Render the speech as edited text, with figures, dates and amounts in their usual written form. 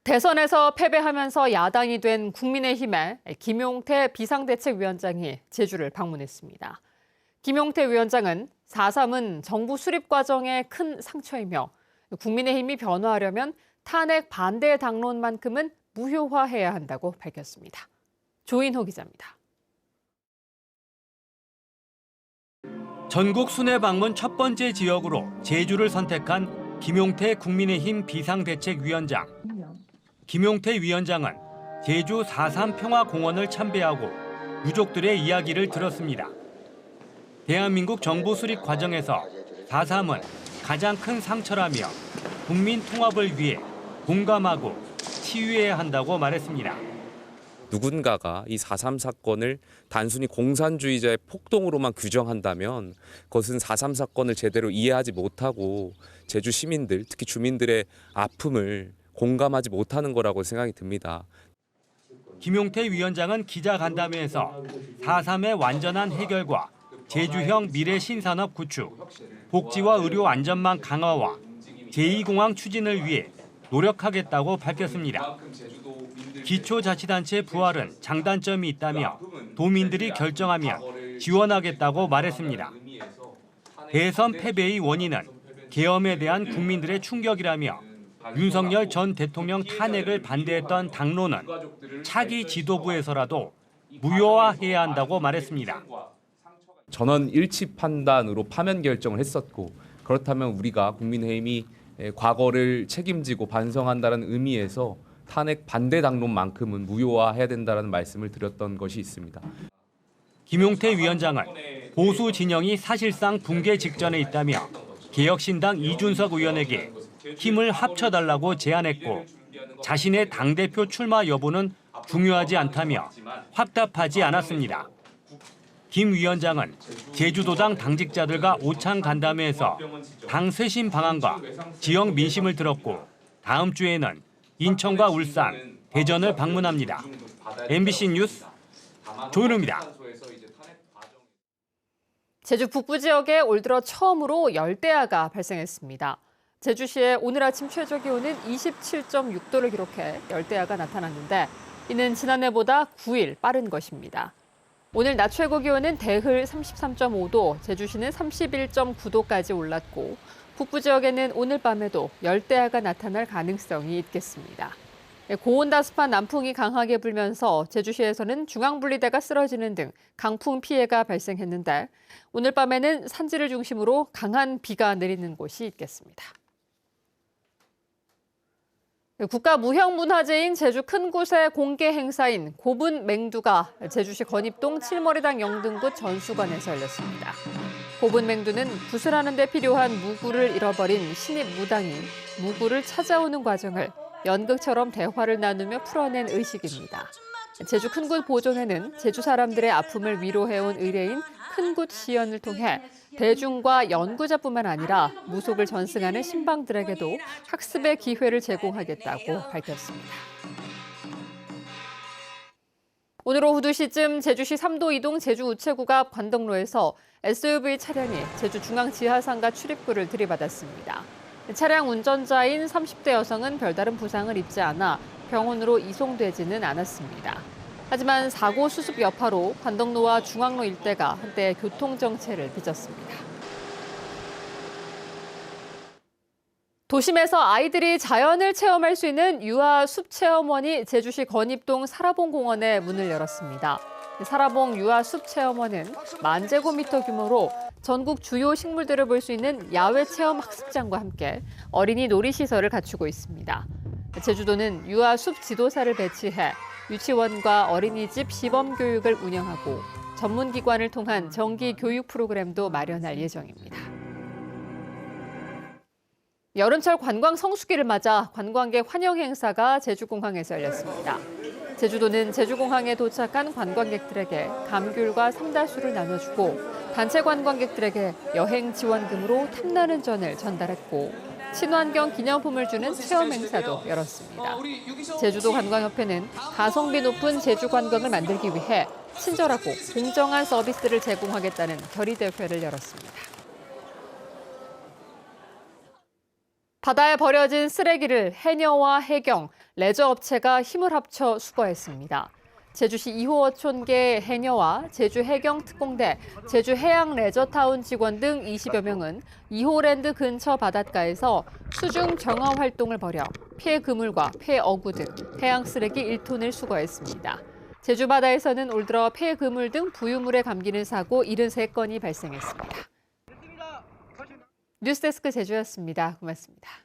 대선에서 패배하면서 야당이 된 국민의힘의 김용태 비상대책위원장이 제주를 방문했습니다. 김용태 위원장은 4.3은 정부 수립 과정에 큰 상처이며 국민의힘이 변화하려면 탄핵 반대 당론만큼은 무효화해야 한다고 밝혔습니다. 조인호 기자입니다. 전국 순회 방문 첫 번째 지역으로 제주를 선택한 김용태 국민의힘 비상대책위원장. 김용태 위원장은 제주 4.3 평화공원을 참배하고 유족들의 이야기를 들었습니다. 대한민국 정부 수립 과정에서 4.3은 가장 큰 상처라며 국민 통합을 위해 공감하고 치유해야 한다고 말했습니다. 누군가가 이 4.3 사건을 단순히 공산주의자의 폭동으로만 규정한다면 그것은 4.3 사건을 제대로 이해하지 못하고 제주 시민들, 특히 주민들의 아픔을 공감하지 못하는 거라고 생각이 듭니다. 김용태 위원장은 기자간담회에서 4.3의 완전한 해결과 제주형 미래 신산업 구축, 복지와 의료 안전망 강화와 제2공항 추진을 위해 노력하겠다고 밝혔습니다. 기초자치단체 부활은 장단점이 있다며 도민들이 결정하면 지원하겠다고 말했습니다. 대선 패배의 원인은 계엄에 대한 국민들의 충격이라며 윤석열 전 대통령 탄핵을 반대했던 당론은 차기 지도부에서라도 무효화해야 한다고 말했습니다. 전원 일치 판단으로 파면 결정을 했었고 그렇다면 우리가 국민의힘이 과거를 책임지고 반성한다는 의미에서 탄핵 반대 당론만큼은 무효화해야 된다는 말씀을 드렸던 것이 있습니다. 김용태 위원장은 보수 진영이 사실상 붕괴 직전에 있다며 개혁신당 이준석 의원에게 힘을 합쳐달라고 제안했고 자신의 당대표 출마 여부는 중요하지 않다며 확답하지 않았습니다. 김 위원장은 제주도당 당직자들과 오찬 간담회에서 당 쇄신 방안과 지역 민심을 들었고 다음 주에는 인천과 울산, 대전을 방문합니다. MBC 뉴스 조윤우입니다. 제주 북부 지역에 올 들어 처음으로 열대야가 발생했습니다. 제주시의 오늘 아침 최저 기온은 27.6도를 기록해 열대야가 나타났는데 이는 지난해보다 9일 빠른 것입니다. 오늘 낮 최고 기온은 대흘 33.5도, 제주시는 31.9도까지 올랐고 북부 지역에는 오늘 밤에도 열대야가 나타날 가능성이 있겠습니다. 고온다습한 남풍이 강하게 불면서 제주시에서는 중앙분리대가 쓰러지는 등 강풍 피해가 발생했는데 오늘 밤에는 산지를 중심으로 강한 비가 내리는 곳이 있겠습니다. 국가무형문화재인 제주 큰굿의 공개 행사인 고분 맹두가 제주시 건입동 칠머리당 영등굿 전수관에서 열렸습니다. 고분 맹두는 굿을 데 필요한 무구를 잃어버린 신입 무당이 무구를 찾아오는 과정을 연극처럼 대화를 나누며 풀어낸 의식입니다. 제주 큰굿 보존회는 제주 사람들의 아픔을 위로해온 의뢰인 큰굿 시연을 통해 대중과 연구자뿐만 아니라 무속을 전승하는 신방들에게도 학습의 기회를 제공하겠다고 밝혔습니다. 오늘 오후 2시쯤 제주시 3도 이동 제주우체국 앞 관덕로에서 SUV 차량이 제주 중앙지하상가 출입구를 들이받았습니다. 차량 운전자인 30대 여성은 별다른 부상을 입지 않아 병원으로 이송되지는 않았습니다. 하지만 사고 수습 여파로 관덕로와 중앙로 일대가 한때 교통정체를 빚었습니다. 도심에서 아이들이 자연을 체험할 수 있는 유아 숲체험원이 제주시 건입동 사라봉공원에 문을 열었습니다. 사라봉 유아 숲체험원은 10,000제곱미터 규모로 전국 주요 식물들을 볼 수 있는 야외 체험 학습장과 함께 어린이 놀이시설을 갖추고 있습니다. 제주도는 유아 숲 지도사를 배치해 유치원과 어린이집 시범 교육을 운영하고 전문기관을 통한 정기 교육 프로그램도 마련할 예정입니다. 여름철 관광 성수기를 맞아 관광객 환영 행사가 제주공항에서 열렸습니다. 제주도는 제주공항에 도착한 관광객들에게 감귤과 삼다수를 나눠주고 단체 관광객들에게 여행 지원금으로 탐나는 전을 전달했고 친환경 기념품을 주는 체험 행사도 열었습니다. 제주도 관광협회는 가성비 높은 제주 관광을 만들기 위해 친절하고 공정한 서비스를 제공하겠다는 결의대회를 열었습니다. 바다에 버려진 쓰레기를 해녀와 해경, 레저업체가 힘을 합쳐 수거했습니다. 제주시 2호 어촌계 해녀와 제주해경특공대, 제주해양레저타운 직원 등 20여 명은 2호랜드 근처 바닷가에서 수중 정화 활동을 벌여 폐 그물과 폐 어구 등 해양 쓰레기 1톤을 수거했습니다. 제주 바다에서는 올 들어 폐 그물 등 부유물에 감기는 사고 73건이 발생했습니다. 뉴스데스크 제주였습니다. 고맙습니다.